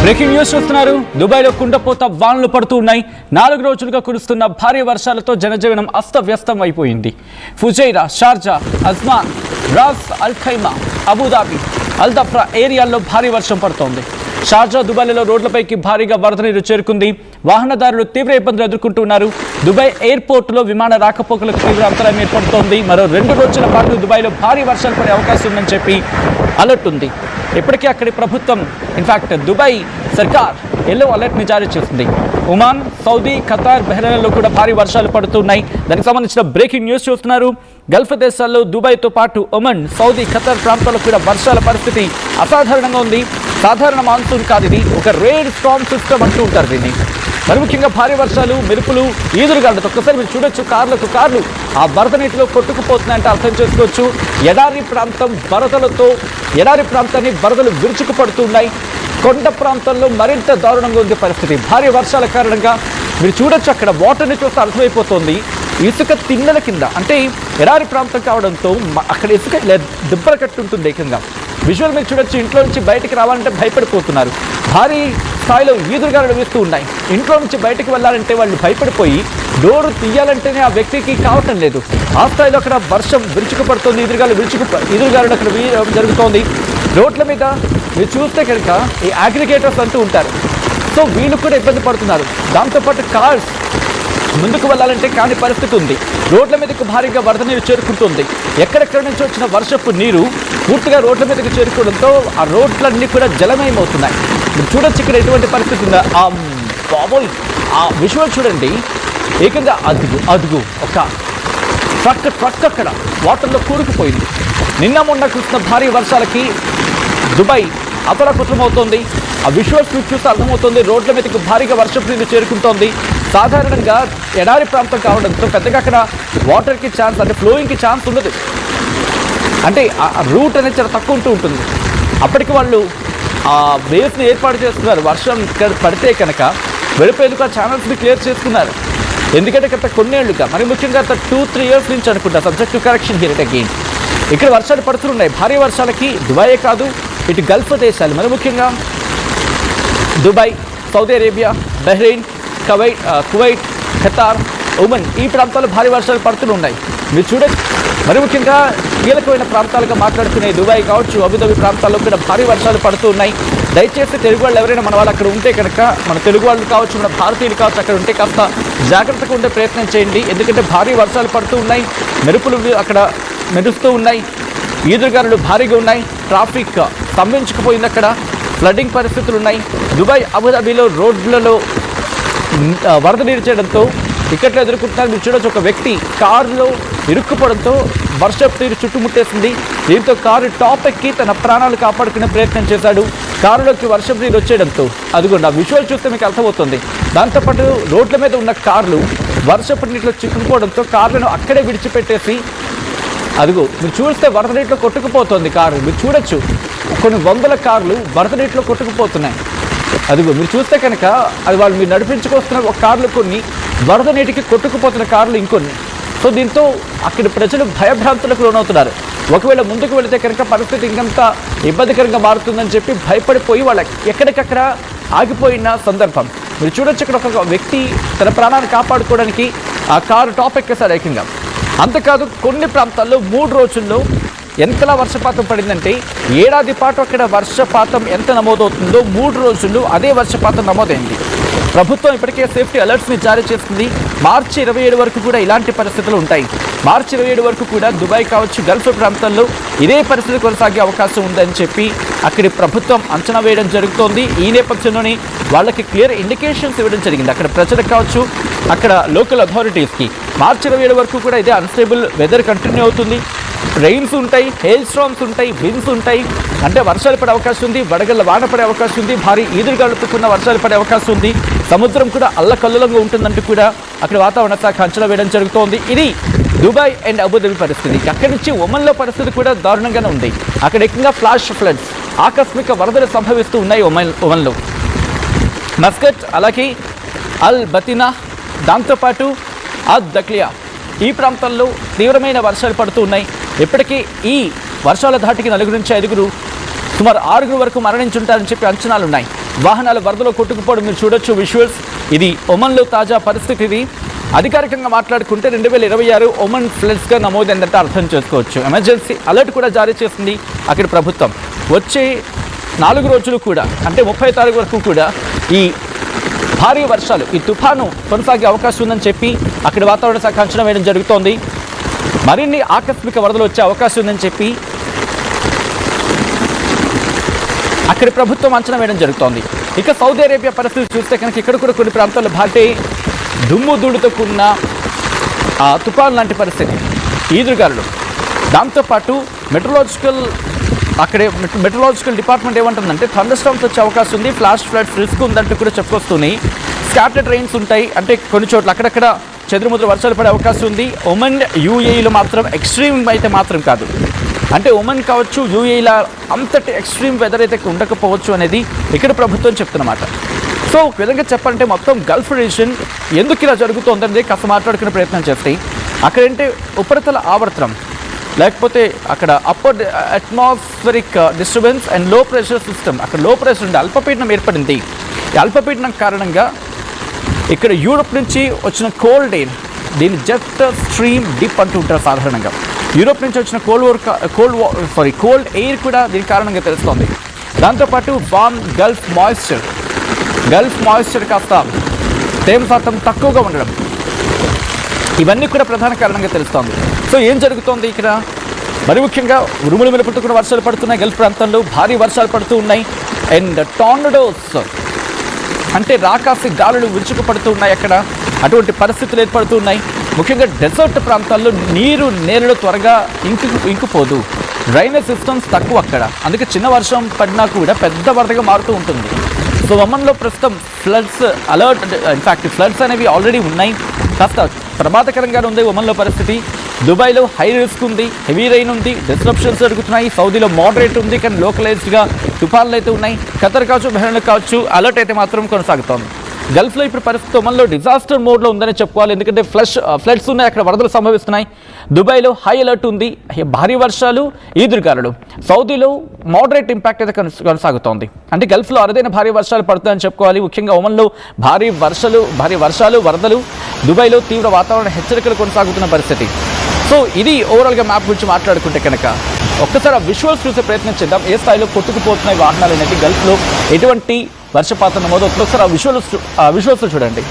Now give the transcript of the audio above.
Breaking news చూస్తున్నారు. దుబాయ్లో కుండపోత వానలు పడుతూ ఉన్నాయి. 4 రోజులుగా కురుస్తున్న భారీ వర్షాలతో జనజీవనం అస్తవ్యస్తం అయిపోయింది. ఫుజైరా, షార్జా, అజ్మాన్, రాస్ అల్ ఖైమా, అబుదాబి, అల్ దఫ్రా ఏరియాల్లో భారీ వర్షం పడుతోంది. షార్జా, దుబాయ్లలో రోడ్లపైకి భారీగా వరద నీరు చేరుకుంది. వాహనదారులు తీవ్ర ఇబ్బందులు ఎదుర్కొంటున్నారు. దుబాయ్ ఎయిర్పోర్టులో విమాన రాకపోకలకు తీవ్ర అంతరాయం ఏర్పడుతోంది. మరో 2 రోజుల పాటు దుబాయ్లో భారీ వర్షాలు పడే అవకాశం ఉందని చెప్పి అలర్ట్ ఉంది. ఇప్పటికే అక్కడి ప్రభుత్వం ఇన్ఫాక్ట్ దుబాయ్ సర్కార్ ఎల్లో అలర్ట్ని జారీ చేసింది. ఒమాన్, సౌదీ, ఖతార్, బహ్రెయిన్లో కూడా భారీ వర్షాలు పడుతున్నాయి. దానికి సంబంధించిన బ్రేకింగ్ న్యూస్ చూస్తున్నారు. గల్ఫ్ దేశాల్లో దుబాయ్తో పాటు ఒమన్, సౌదీ, ఖతార్ ప్రాంతాల్లో కూడా వర్షాల పరిస్థితి అసాధారణంగా ఉంది. సాధారణ మాన్సూన్ కాదు, ఇది ఒక రేర్ స్టార్మ్ సిస్టమ్ అంటూ ఉంటారు దీన్ని. మరి ముఖ్యంగా భారీ వర్షాలు, మెరుపులు, ఈదురుగాలతో ఒక్కసారి మీరు చూడొచ్చు. కార్లు ఆ వరద నీటిలో కొట్టుకుపోతున్నాయంటే అర్థం చేసుకోవచ్చు. ఎడారి ప్రాంతం వరదలతో ఎడారి ప్రాంతాన్ని వరదలు విరుచుకుపడుతున్నాయి. కొండ ప్రాంతంలో మరింత దారుణంగా ఉంది పరిస్థితి. భారీ వర్షాల కారణంగా మీరు చూడొచ్చు, అక్కడ వాటర్ని చూస్తే అర్థమైపోతుంది. ఇసుక తిన్నెల కింద, అంటే ఎడారి ప్రాంతం కావడంతో అక్కడ ఇసుక దిబ్బల కట్టుంటుంది ఏకంగా. విజువల్ మీరు చూడొచ్చు. ఇంట్లో నుంచి బయటికి రావాలంటే భయపడిపోతున్నారు. భారీ స్థాయిలో ఈదురుగాలు వీస్తూ ఉన్నాయి. ఇంట్లో నుంచి బయటకు వెళ్ళాలంటే వాళ్ళు భయపడిపోయి డోరు తీయాలంటేనే ఆ వ్యక్తికి కావటం లేదు. ఆ స్థాయిలో అక్కడ వర్షం విరుచుకుపడుతుంది. ఈదురుగాలు అక్కడ వీయడం జరుగుతోంది. రోడ్ల మీద మీరు చూస్తే కనుక ఈ అగ్రిగేటర్స్ అంటూ ఉంటారు. సో వీళ్ళు కూడా ఇబ్బంది పడుతున్నారు. దాంతోపాటు కార్స్ ముందుకు వెళ్ళాలంటే కాని పరిస్థితి ఉంది. రోడ్ల మీదకు భారీగా వరద నీరు చేరుకుంటుంది. ఎక్కడెక్కడి నుంచి వచ్చిన వర్షపు నీరు పూర్తిగా రోడ్ల మీదకి చేరుకోవడంతో ఆ రోడ్లన్నీ కూడా జలమయమవుతున్నాయి. మీరు చూడొచ్చు ఇక్కడ ఎటువంటి పరిస్థితి ఉందా. బాబోయ్, ఆ విజువల్ చూడండి. ఏకంగా అదుగు ఒక ట్రక్ అక్కడ వాటర్లో కూరుకుపోయింది. నిన్న మొన్న కురిసిన భారీ వర్షాలకి దుబాయ్ అతలాకుతలమవుతోంది. ఆ విజువల్స్ చూస్తే అర్థమవుతుంది. రోడ్ల మీదకి భారీగా వర్షపు నీరు చేరుకుంటోంది. సాధారణంగా ఎడారి ప్రాంతం కావడంతో పెద్దగా అక్కడ వాటర్కి ఛాన్స్, అంటే ఫ్లోయింగ్కి ఛాన్స్ ఉండదు. అంటే ఆ రూట్ అనేది చాలా తక్కువ ఉంటుంది. అప్పటికి వాళ్ళు ఆ వేవ్స్ని ఏర్పాటు చేస్తున్నారు. వర్షం ఇక్కడ పడితే కనుక వెళ్ళిపోయేందుకు ఆ ఛానల్స్ని క్లియర్ చేసుకున్నారు. ఎందుకంటే గత కొన్నేళ్లుగా, మరి ముఖ్యంగా గత 2-3 ఇయర్స్ నుంచి అనుకుంటా, subject to correction here again, ఇక్కడ వర్షాలు పడుతున్నాయి. భారీ వర్షాలకి దుబాయే కాదు, ఇటు గల్ఫ్ దేశాలు, మరి ముఖ్యంగా Dubai, Saudi Arabia, Bahrain, Kuwait, Qatar, Oman, ఈ ప్రాంతాల్లో భారీ వర్షాలు పడుతున్నాయి. మీరు చూడొచ్చు. మరి ముఖ్యంగా కీలకమైన ప్రాంతాలుగా మాట్లాడుకునే దుబాయ్ కావచ్చు, అబుదాబి ప్రాంతాల్లో కూడా భారీ వర్షాలు పడుతూ ఉన్నాయి. దయచేసి తెలుగు వాళ్ళు ఎవరైనా మన వాళ్ళు అక్కడ ఉంటే కనుక, మన తెలుగు వాళ్ళు కావచ్చు, మన భారతీయులు కావచ్చు, అక్కడ ఉంటే కాస్త జాగ్రత్తగా ఉండే ప్రయత్నం చేయండి. ఎందుకంటే భారీ వర్షాలు పడుతూ ఉన్నాయి. మెరుపులు అక్కడ మెరుస్తూ ఉన్నాయి. ఈదురుగాలులు భారీగా ఉన్నాయి. ట్రాఫిక్ స్తంభించుకుపోయింది. అక్కడ ఫ్లడ్డింగ్ పరిస్థితులు ఉన్నాయి. దుబాయ్, అబుదాబిలో రోడ్లలో వరద నీరు చేయడంతో ఇక్కట్లో ఎదుర్కొంటున్నారు. మీరు చూడొచ్చు, ఒక వ్యక్తి కారులో ఇరుక్కుపోవడంతో వర్షపు నీరు చుట్టుముట్టేసింది. దీంతో కారు టాప్ ఎక్కి తన ప్రాణాలు కాపాడుకునే ప్రయత్నం చేశాడు. కారులోకి వర్షపు నీరు వచ్చేయడంతో అదిగోండి, ఆ విజువల్ చూస్తే మీకు అర్థమవుతుంది. దాంతోపాటు రోడ్ల మీద ఉన్న కార్లు వర్షపు నీటిలో చిక్కుకుపోవడంతో కార్లను అక్కడే విడిచిపెట్టేసి, అదిగో మీరు చూస్తే వరద నీటిలో కొట్టుకుపోతుంది కారు. మీరు చూడొచ్చు, కొన్ని వందల కార్లు వరద నీటిలో కొట్టుకుపోతున్నాయి. అదిగో మీరు చూస్తే కనుక అది వాళ్ళు మీరు నడిపించుకొస్తున్న ఒక కార్లు, కొన్ని వరద నీటికి కొట్టుకుపోతున్న కార్లు ఇంకొన్ని. సో దీంతో అక్కడి ప్రజలు భయభ్రాంతులకు లోనవుతున్నారు. ఒకవేళ ముందుకు వెళితే కనుక పరిస్థితి ఇంకంత ఇబ్బందికరంగా మారుతుందని చెప్పి భయపడిపోయి వాళ్ళ ఎక్కడికక్కడ ఆగిపోయిన సందర్భం మీరు చూడొచ్చు. ఇక్కడ ఒక వ్యక్తి తన ప్రాణాన్ని కాపాడుకోవడానికి ఆ కారు టాప్ ఎక్కేశారు ఏకంగా. అంతేకాదు, కొన్ని ప్రాంతాల్లో 3 రోజుల్లో ఎంతలా వర్షపాతం పడిందంటే, ఏడాది పాటు అక్కడ వర్షపాతం ఎంత నమోదవుతుందో 3 రోజుల్లో అదే వర్షపాతం నమోదైంది. ప్రభుత్వం ఇప్పటికే సేఫ్టీ అలర్ట్స్ని జారీ చేస్తుంది. మార్చి 27 వరకు కూడా ఇలాంటి పరిస్థితులు ఉంటాయి. మార్చి 27 వరకు కూడా దుబాయ్ కావచ్చు, గల్ఫ్ ప్రాంతాల్లో ఇదే పరిస్థితి కొనసాగే అవకాశం ఉందని చెప్పి అక్కడి ప్రభుత్వం అంచనా వేయడం జరుగుతోంది. ఈ నేపథ్యంలోనే వాళ్ళకి క్లియర్ ఇండికేషన్స్ ఇవ్వడం జరిగింది. అక్కడ ప్రజలకు కావచ్చు, అక్కడ లోకల్ అథారిటీస్కి మార్చి 27 వరకు కూడా ఇదే అన్స్టేబుల్ వెదర్ కంటిన్యూ అవుతుంది. రెయిన్స్ ఉంటాయి, హెయిల్ స్టార్మ్స్ ఉంటాయి, విండ్స్ ఉంటాయి. అంటే వర్షాలు పడే అవకాశం ఉంది, వడగళ్ళ వాన పడే అవకాశం ఉంది, భారీ ఈదురుగాలుతో కూడిన వర్షాలు పడే అవకాశం ఉంది. సముద్రం కూడా అల్లకల్లోలంగా ఉంటుందంటూ కూడా అక్కడ వాతావరణ శాఖ అంచనా వేయడం జరుగుతోంది. ఇది దుబాయ్ అండ్ అబుదాబి పరిస్థితి. అక్కడి నుంచి ఒమన్లో పరిస్థితి కూడా దారుణంగానే ఉంది. అక్కడ ఎక్కువగా ఫ్లాష్ ఫ్లడ్స్, ఆకస్మిక వరదలు సంభవిస్తూ ఉన్నాయి ఒమన్లో. మస్కట్, అలాగే అల్ బతినా, దాంతోపాటు అద్ దక్లియా, ఈ ప్రాంతాల్లో తీవ్రమైన వర్షాలు పడుతూ ఉన్నాయి. ఇప్పటికీ ఈ వర్షాల ధాటికి 4 నుంచి 5 సుమారు 6 వరకు మరణించుంటారని చెప్పి అంచనాలున్నాయి. వాహనాలు వరదలో కొట్టుకుపోవడం మీరు చూడొచ్చు విజువల్స్. ఇది ఒమన్లో తాజా పరిస్థితి. ఇది అధికారికంగా మాట్లాడుకుంటే 2026 ఒమన్ ఫ్లడ్స్గా నమోదైందంటే అర్థం చేసుకోవచ్చు. ఎమర్జెన్సీ అలర్ట్ కూడా జారీ చేసింది అక్కడ ప్రభుత్వం. వచ్చే 4 రోజులు కూడా అంటే 30 తారీఖు వరకు కూడా ఈ భారీ వర్షాలు, ఈ తుఫాను కొనసాగే అవకాశం ఉందని చెప్పి అక్కడ వాతావరణ శాఖ అంచనా వేయడం జరుగుతోంది. మరిన్ని ఆకస్మిక వరదలు వచ్చే అవకాశం ఉందని చెప్పి అక్కడి ప్రభుత్వం అంచనా వేయడం జరుగుతోంది. ఇక సౌదీ అరేబియా పరిస్థితి చూస్తే కనుక ఇక్కడ కూడా కొన్ని ప్రాంతాల్లో భారీ దుమ్ము ధూళితో కూడిన తుఫాన్ లాంటి పరిస్థితి, ఈదురుగాలులు. దాంతోపాటు మెట్రలాజికల్ డిపార్ట్మెంట్ ఏమంటుందంటే థండర్ స్టార్మ్స్ వచ్చే అవకాశం ఉంది, ఫ్లాష్ ఫ్లడ్స్ రిస్క్ ఉందంటూ కూడా చెప్పుకొస్తున్నాయి. స్కాటర్డ్ రెయిన్స్ ఉంటాయి, అంటే కొన్ని చోట్ల అక్కడక్కడ చెదురుముద్ర వర్షాలు పడే అవకాశం ఉంది. ఒమన్ యూఏఈలో మాత్రం ఎక్స్ట్రీమ్ అయితే మాత్రం కాదు, అంటే ఒమన్ కావచ్చు యూఏఈలో అంతటి ఎక్స్ట్రీమ్ వెదర్ అయితే ఉండకపోవచ్చు అనేది ఇక్కడ ప్రభుత్వం చెప్తున్నమాట. సో ఒక విధంగా చెప్పాలంటే మొత్తం గల్ఫ్ రీజియన్ ఎందుకు ఇలా జరుగుతుందనేది కాస్త మాట్లాడుకునే ప్రయత్నం చేస్తే అక్కడంటే ఉపరితల ఆవర్తనం, లేకపోతే అక్కడ అప్పర్ అట్మాస్ఫరిక్ డిస్టర్బెన్స్ అండ్ లో ప్రెషర్ సిస్టమ్, అక్కడ లో ప్రెషర్ ఉండే అల్పపీడనం ఏర్పడింది. ఈ అల్పపీడనం కారణంగా ఇక్కడ యూరోప్ నుంచి వచ్చిన కోల్డ్ ఎయిర్, దీన్ని జెట్ స్ట్రీమ్ డిప్ అంటూ ఉంటారు సాధారణంగా. యూరోప్ నుంచి వచ్చిన కోల్డ్ ఎయిర్ కూడా దీని కారణంగా తెలుస్తోంది. దాంతోపాటు వామ్ గల్ఫ్ మాయిశ్చర్ కాస్త తేమ శాతం తక్కువగా ఉండడం, ఇవన్నీ కూడా ప్రధాన కారణంగా తెలుస్తోంది. సో ఏం జరుగుతోంది ఇక్కడ? మరి ముఖ్యంగా ఉరుములు మెరుపులతో వర్షాలు పడుతున్నాయి గల్ఫ్ ప్రాంతంలో, భారీ వర్షాలు పడుతూ ఉన్నాయి. అండ్ టార్నడోస్ అంటే రాకాసి గాలులు విరుచుకుపడుతూ ఉన్నాయి అక్కడ, అటువంటి పరిస్థితులు ఏర్పడుతూ ఉన్నాయి. ముఖ్యంగా డెజర్ట్ ప్రాంతాల్లో నేరులో త్వరగా ఇంకిపోదు, డ్రైనేజ్ సిస్టమ్స్ తక్కువ అక్కడ, అందుకే చిన్న వర్షం పడినా కూడా పెద్ద వరదగా మారుతూ ఉంటుంది. సో ఒమన్లో ప్రస్తుతం ఫ్లడ్స్ అలర్ట్, ఇన్ఫ్యాక్ట్ ఫ్లడ్స్ అనేవి ఆల్రెడీ ఉన్నాయి, కాస్త ప్రమాదకరంగానే ఉంది ఒమన్లో పరిస్థితి. దుబాయ్లో హై రిస్క్ ఉంది, హెవీ రెయిన్ ఉంది, డిస్రప్షన్స్ జరుగుతున్నాయి. సౌదీలో మోడరేట్ ఉంది కానీ లోకలైజ్డ్గా తుఫాన్లు అయితే ఉన్నాయి. ఖతర్ కావచ్చు, బహ్రెయిన్ కావచ్చు, అలర్ట్ అయితే మాత్రం కొనసాగుతోంది. గల్ఫ్లో ఇప్పుడు పరిస్థితి ఒమన్లో డిజాస్టర్ మోడ్లో ఉందని చెప్పుకోవాలి, ఎందుకంటే ఫ్లడ్స్ ఉన్నాయి, అక్కడ వరదలు సంభవిస్తున్నాయి. దుబాయ్లో హై అలర్ట్ ఉంది, భారీ వర్షాలు, ఈదురుగాలులు. సౌదీలో మోడరేట్ ఇంపాక్ట్ అయితే కొనసాగుతోంది, అంటే గల్ఫ్లో అరుదైన భారీ వర్షాలు పడుతాయని చెప్పుకోవాలి. ముఖ్యంగా ఒమన్లో భారీ వర్షాలు, వరదలు. దుబాయ్లో తీవ్ర వాతావరణ హెచ్చరికలు కొనసాగుతున్న పరిస్థితి. సో ఇది ఓవరాల్గా మ్యాప్ గురించి మాట్లాడుకుంటే కనుక ఒక్కసారి ఆ విజువల్స్ చూసే ప్రయత్నం చేద్దాం. ఏ స్థాయిలో కొట్టుకుపోతున్నాయి వాహనాలు అనేది, గల్ఫ్లో ఎటువంటి వర్షపాతం నమోదు. ఒక్కసారి ఆ విజువల్స్ చూడండి.